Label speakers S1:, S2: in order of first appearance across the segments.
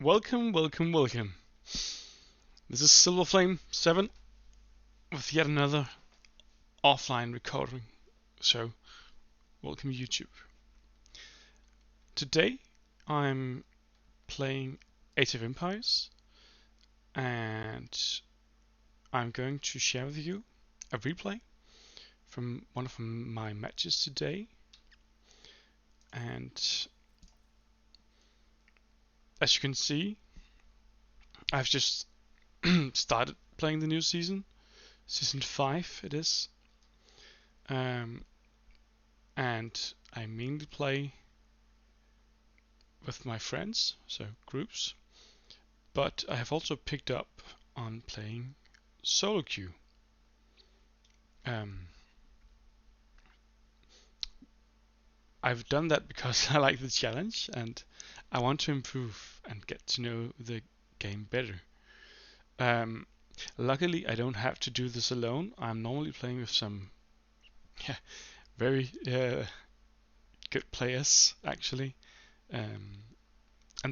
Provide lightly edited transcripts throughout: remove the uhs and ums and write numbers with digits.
S1: Welcome, welcome, welcome. This is Silverflame 7 with yet another offline recording. So, welcome YouTube. Today I'm playing Age of Empires and I'm going to share with you a replay from one of my matches today. And as you can see, I've just started playing the new season. Season 5 it is. And I mainly play with my friends, so groups, but I have also picked up on playing solo queue. I've done that because I like the challenge and I want to improve and get to know the game better. Luckily, I don't have to do this alone. I'm normally playing with some very good players, actually, and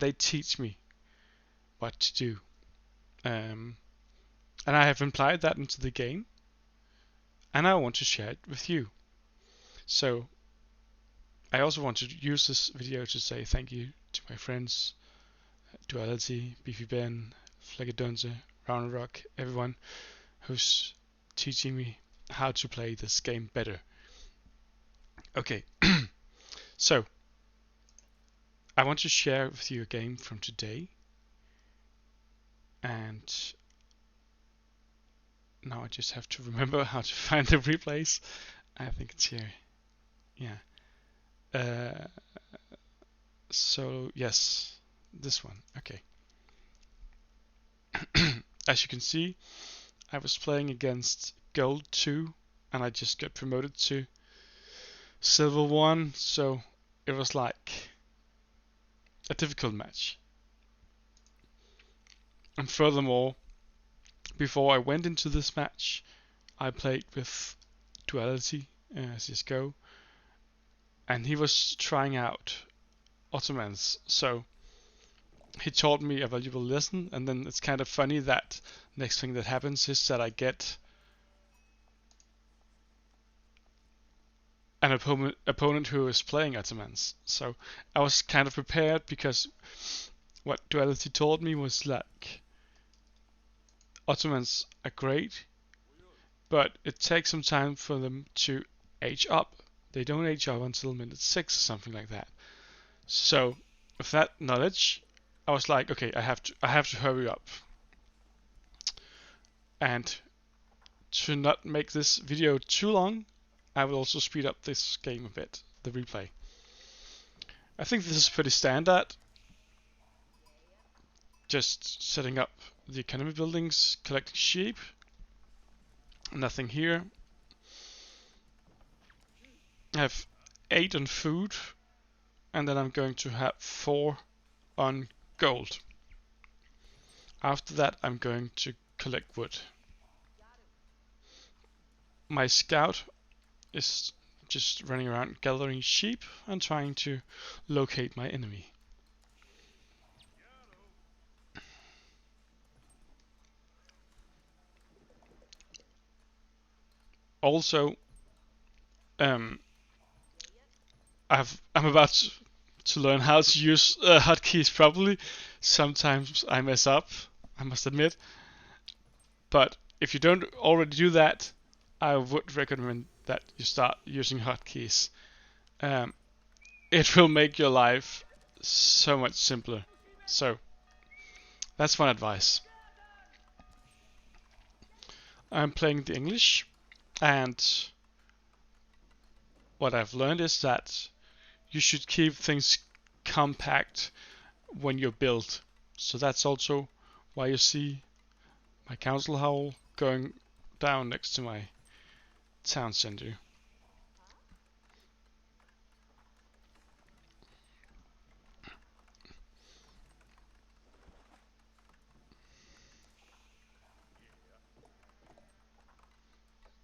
S1: they teach me what to do. And I have implied that into the game, and I want to share it with you. So I also want to use this video to say thank you to my friends, Duality, BeefyBen, Flaekedunse, Ravnerok, everyone who's teaching me how to play this game better. Okay, so I want to share with you a game from today, and now I just have to remember how to find the replays. I think it's here. Yeah. So yes, this one. Okay. As you can see, I was playing against Gold 2 and I just got promoted to Silver 1, so it was like a difficult match. And furthermore, before I went into this match, I played with Dualitycsgo, and he was trying out Ottomans, so he taught me a valuable lesson. And then it's kind of funny that next thing that happens is that I get an opponent who is playing Ottomans. So I was kind of prepared, because what Duality told me was like, Ottomans are great, but it takes some time for them to age up. They don't age up until minute 6 or something like that. So with that knowledge, I was like, okay, I have to hurry up. And to not make this video too long, I will also speed up this game a bit, the replay. I think this is pretty standard. Just setting up the economy buildings, collecting sheep. Nothing here. I have 8 on food, and then I'm going to have 4 on gold. After that, I'm going to collect wood. My scout is just running around gathering sheep and trying to locate my enemy. Also, I'm about to learn how to use hotkeys properly. Sometimes I mess up, I must admit. But if you don't already do that, I would recommend that you start using hotkeys. It will make your life so much simpler. So that's one advice. I'm playing the English, and what I've learned is that you should keep things compact when you build. So that's also why you see my council hall going down next to my town center.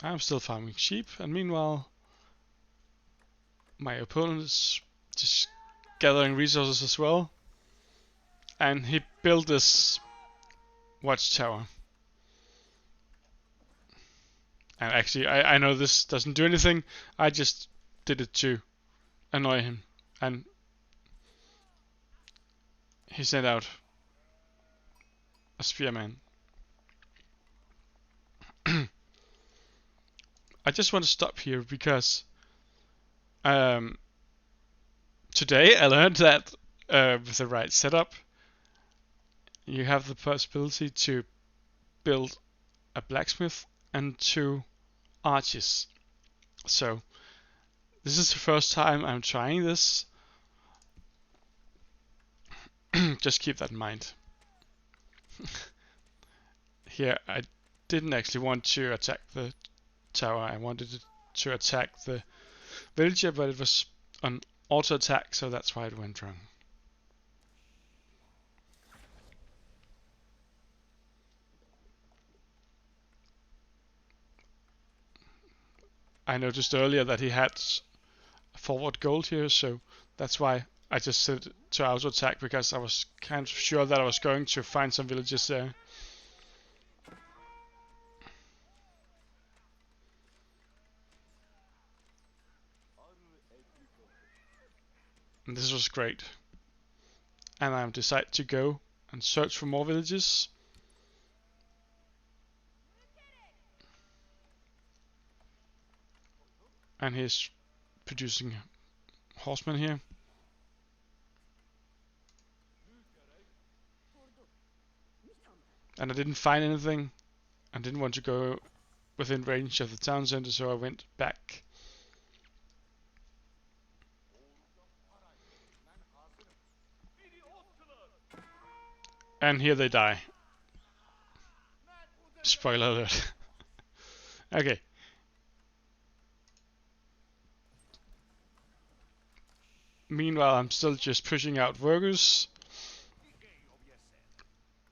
S1: I'm still farming sheep, and meanwhile my opponent is just gathering resources as well. And he built this watchtower. And actually, I know this doesn't do anything. I just did it to annoy him. And he sent out a spearman. I just want to stop here because today I learned that with the right setup, you have the possibility to build a blacksmith and 2 archers. So this is the first time I'm trying this. Just keep that in mind. Here I didn't actually want to attack the tower. I wanted to attack the villager, but it was an auto attack, so that's why it went wrong. I noticed earlier that he had forward gold here, so that's why I just set it to auto attack, because I was kind of sure that I was going to find some villages there. And this was great. And I decided to go and search for more villages. And he's producing horsemen here. And I didn't find anything. I didn't want to go within range of the town center, so I went back. And here they die. Spoiler alert. Okay. Meanwhile, I'm still just pushing out workers,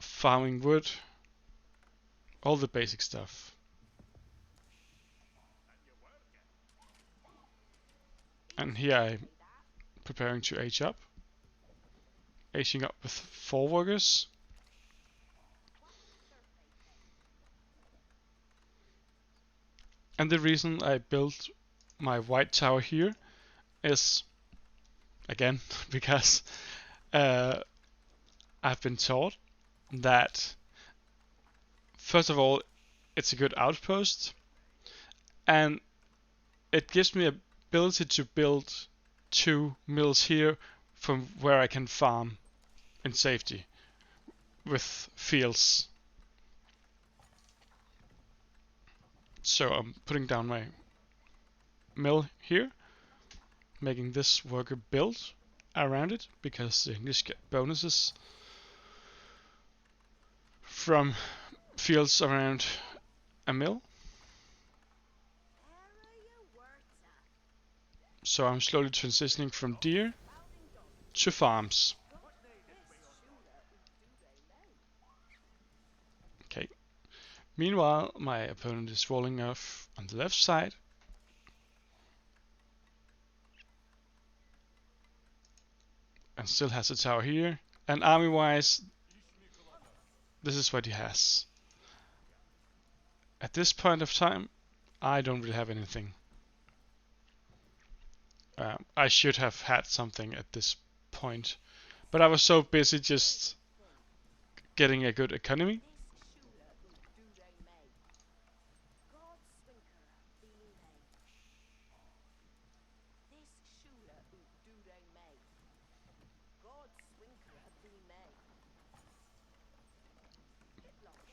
S1: farming wood, all the basic stuff. And here I'm preparing to age up. Aging up with 4 workers. And the reason I built my white tower here is, again, because I've been taught that, first of all, it's a good outpost, and it gives me ability to build 2 mills here from where I can farm in safety with fields. So I'm putting down my mill here, making this worker build around it, because the English get bonuses from fields around a mill. So I'm slowly transitioning from deer to farms. Okay. Meanwhile, my opponent is rolling off on the left side. And still has a tower here. And army-wise, this is what he has. At this point of time, I don't really have anything. I should have had something at this point, but I was so busy just getting a good economy.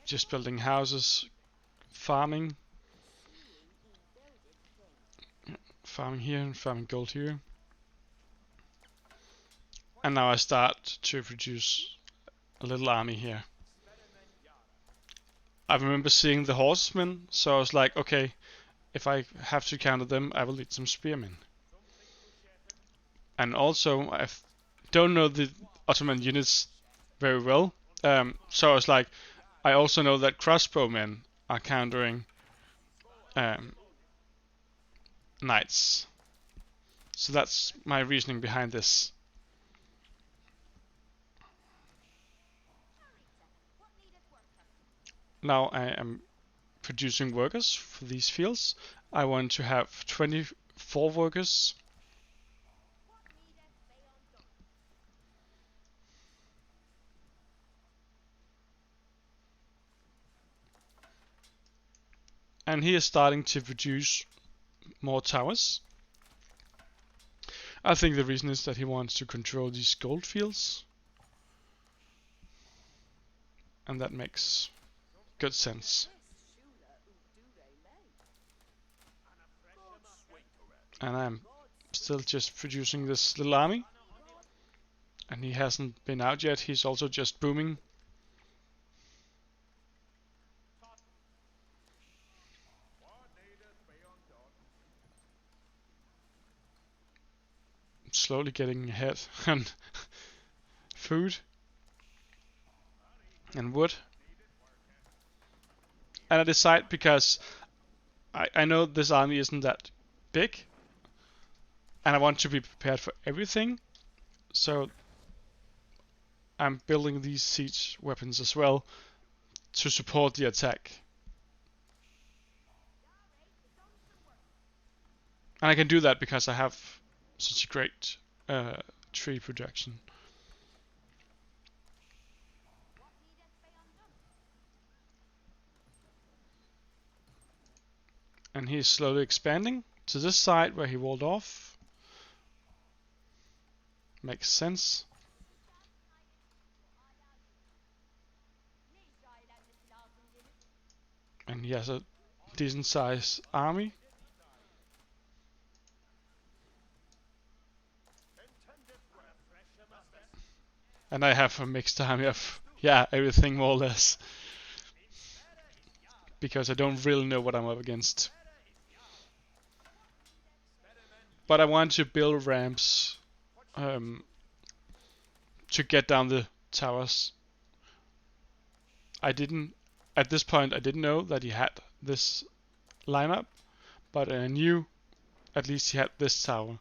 S1: Just building houses, farming here and farming gold here. And now I start to produce a little army here. I remember seeing the horsemen, so I was like, okay, if I have to counter them, I will need some spearmen. And also, I don't know the Ottoman units very well, so I was like, I also know that crossbowmen are countering knights. So that's my reasoning behind this. now I am producing workers for these fields. I want to have 24 workers. And he is starting to produce more towers. I think the reason is that he wants to control these gold fields. And that makes good sense. And I'm still just producing this little army. And he hasn't been out yet. He's also just booming. Slowly getting ahead on food and wood. And I decide, because I know this army isn't that big, and I want to be prepared for everything, so I'm building these siege weapons as well to support the attack. And I can do that because I have such a great tree production. And he is slowly expanding to this side where he walled off. Makes sense. And he has a decent sized army. And I have a mixed army of, yeah, everything more or less. Because I don't really know what I'm up against. But I want to build ramps to get down the towers. At this point I didn't know that he had this lineup, but I knew at least he had this tower,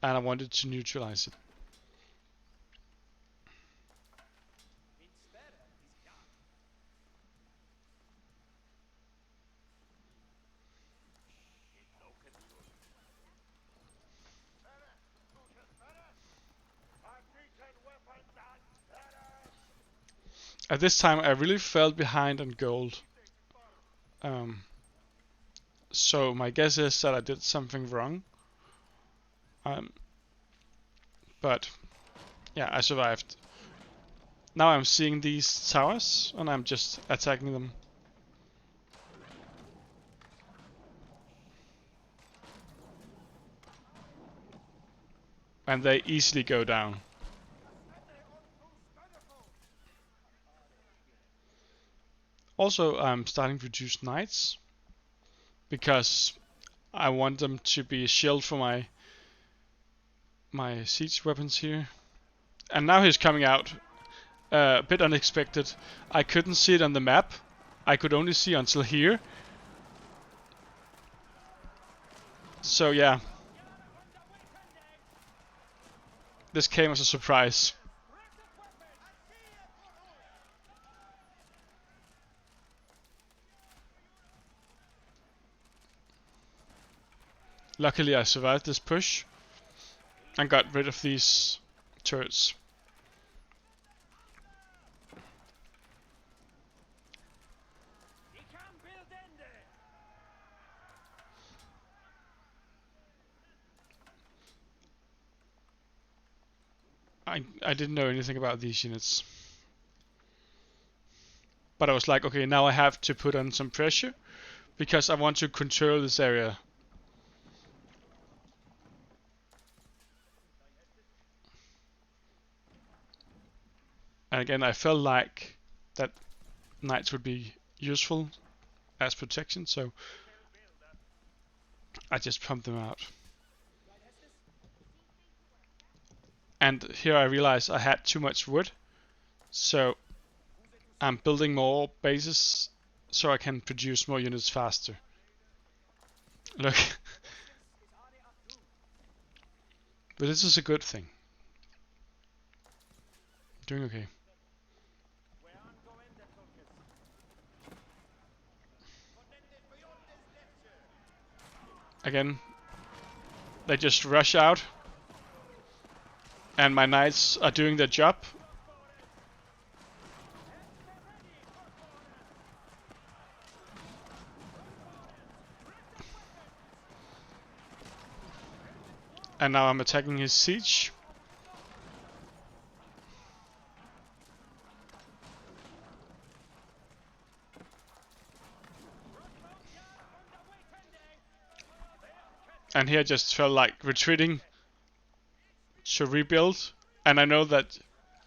S1: and I wanted to neutralize it. At this time I really fell behind on gold. So my guess is that I did something wrong. But yeah, I survived. Now I'm seeing these towers and I'm just attacking them. And they easily go down. Also, I'm starting to produce knights because I want them to be a shield for my siege weapons here. And now he's coming out. A bit unexpected. I couldn't see it on the map. I could only see until here. So yeah. This came as a surprise. Luckily I survived this push and got rid of these turrets. I didn't know anything about these units. But I was like, okay, now I have to put on some pressure because I want to control this area. And again, I felt like that knights would be useful as protection, so I just pumped them out. And here I realized I had too much wood, so I'm building more bases so I can produce more units faster. Look. But this is a good thing. Doing okay. Again, they just rush out, and my knights are doing their job. And now I'm attacking his siege. And here I just felt like retreating to rebuild. And I know that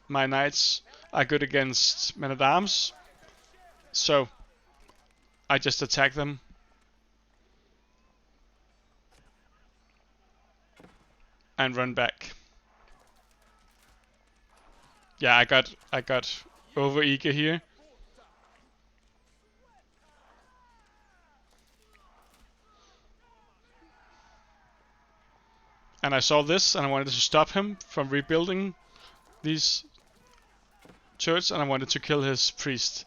S1: my knights are good against men-at-arms, so I just attack them. And run back. Yeah, I got over eager here. And I saw this, and I wanted to stop him from rebuilding these turrets, and I wanted to kill his priest.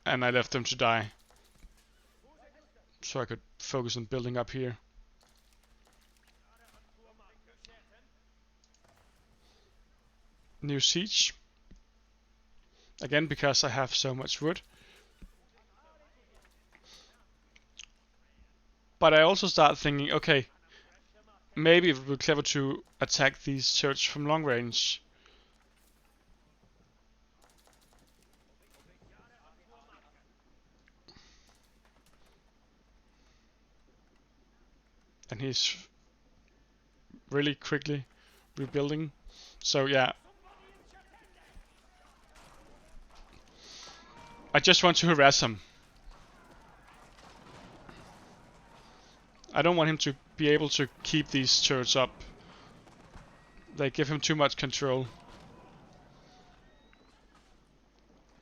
S1: And I left him to die, so I could focus on building up here. New siege. Again, because I have so much wood. But I also start thinking, okay, maybe it would be clever to attack these turrets from long range. And he's really quickly rebuilding. So yeah. I just want to harass him. I don't want him to be able to keep these turrets up. They give him too much control.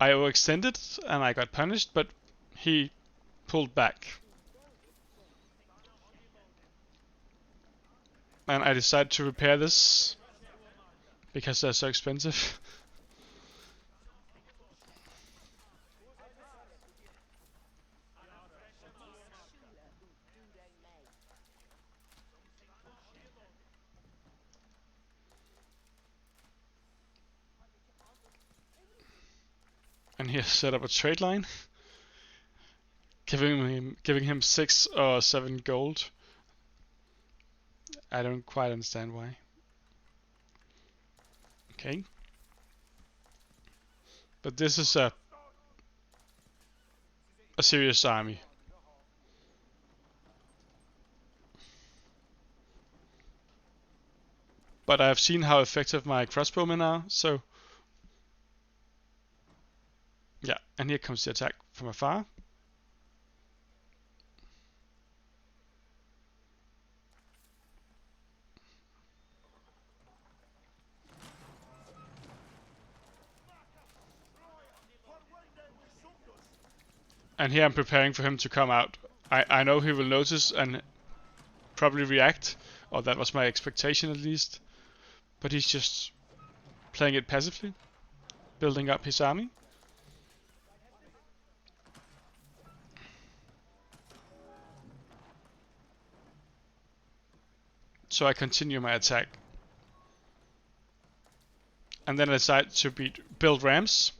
S1: I overextended and I got punished, but he pulled back. And I decided to repair this because they're so expensive. And he has set up a trade line, giving him 6 or 7 gold. I don't quite understand why. Okay. But this is a serious army. But I've seen how effective my crossbowmen are, so yeah. And here comes the attack from afar. And here I'm preparing for him to come out. I know he will notice and probably react, or that was my expectation at least. But he's just playing it passively, building up his army. So I continue my attack. And then I decide to build rams.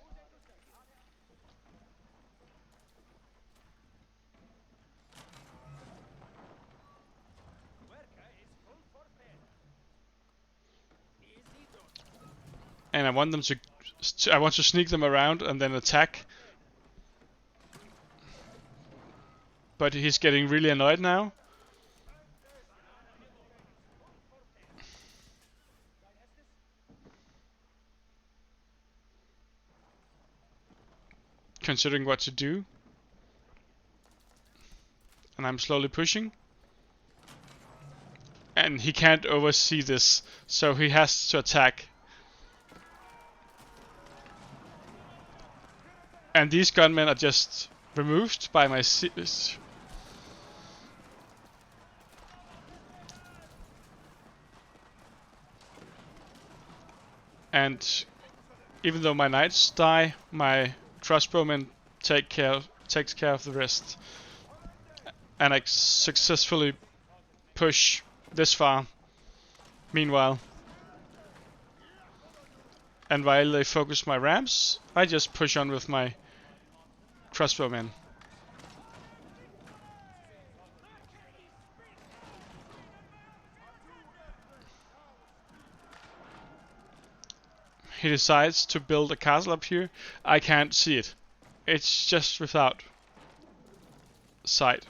S1: And I want them I want to sneak them around and then attack. But he's getting really annoyed now. Considering what to do. And I'm slowly pushing. And he can't oversee this, so he has to attack. And these gunmen are just removed by my and even though my knights die, my crossbowmen takes care of the rest, and I successfully push this far. Meanwhile, and while they focus my rams, I just push on with my crossbowmen. He decides to build a castle up here. I can't see it. It's just without sight.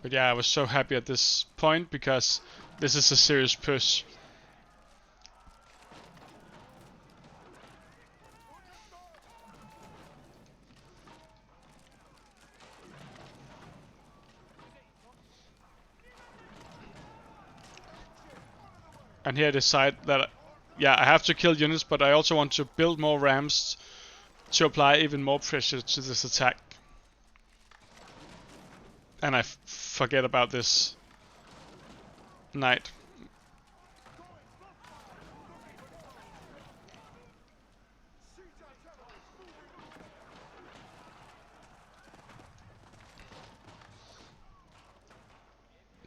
S1: But yeah, I was so happy at this point because this is a serious push. And here I decide that, yeah, I have to kill units, but I also want to build more rams to apply even more pressure to this attack. And I forget about this knight.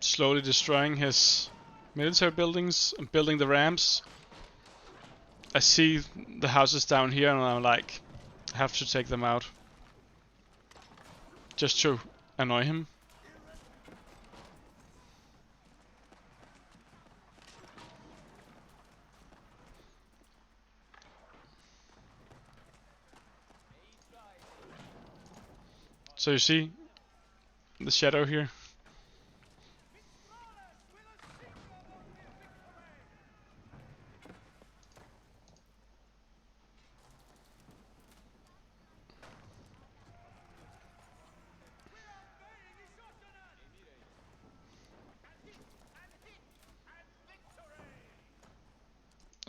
S1: Slowly destroying his military buildings and building the rams. I see the houses down here and I'm like, I have to take them out. Just to annoy him. So you see the shadow here?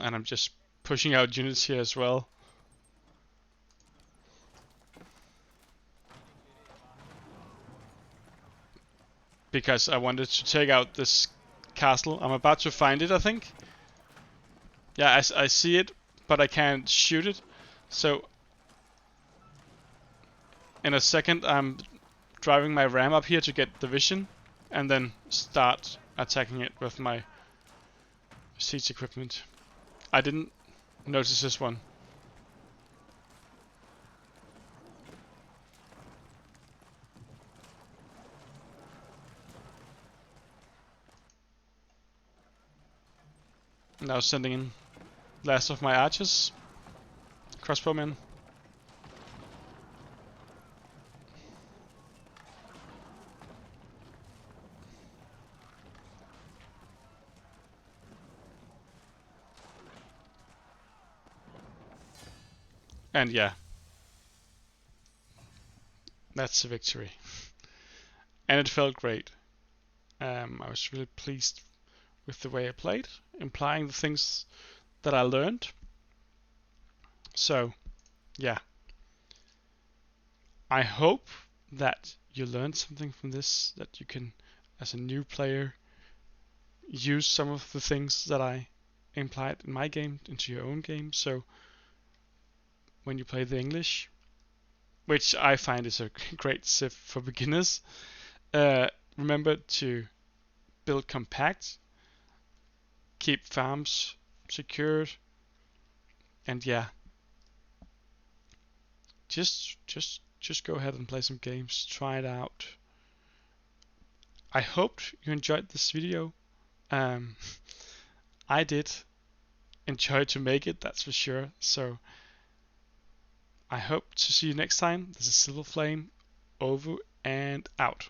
S1: And I'm just pushing out units here as well. Because I wanted to take out this castle. I'm about to find it, I think. Yeah, I see it, but I can't shoot it. So in a second I'm driving my ram up here to get the vision and then start attacking it with my siege equipment. I didn't notice this one. Now sending in last of my archers, crossbowmen. And yeah, that's a victory. And it felt great. I was really pleased with the way I played, implying the things that I learned. So, yeah. I hope that you learned something from this, that you can, as a new player, use some of the things that I implied in my game into your own game. So, when you play the English, which I find is a great civ for beginners, remember to build compact, keep farms secured, and yeah, just go ahead and play some games, try it out. I hope you enjoyed this video. I did enjoy to make it, that's for sure. So I hope to see you next time. This is Silver Flame, over and out.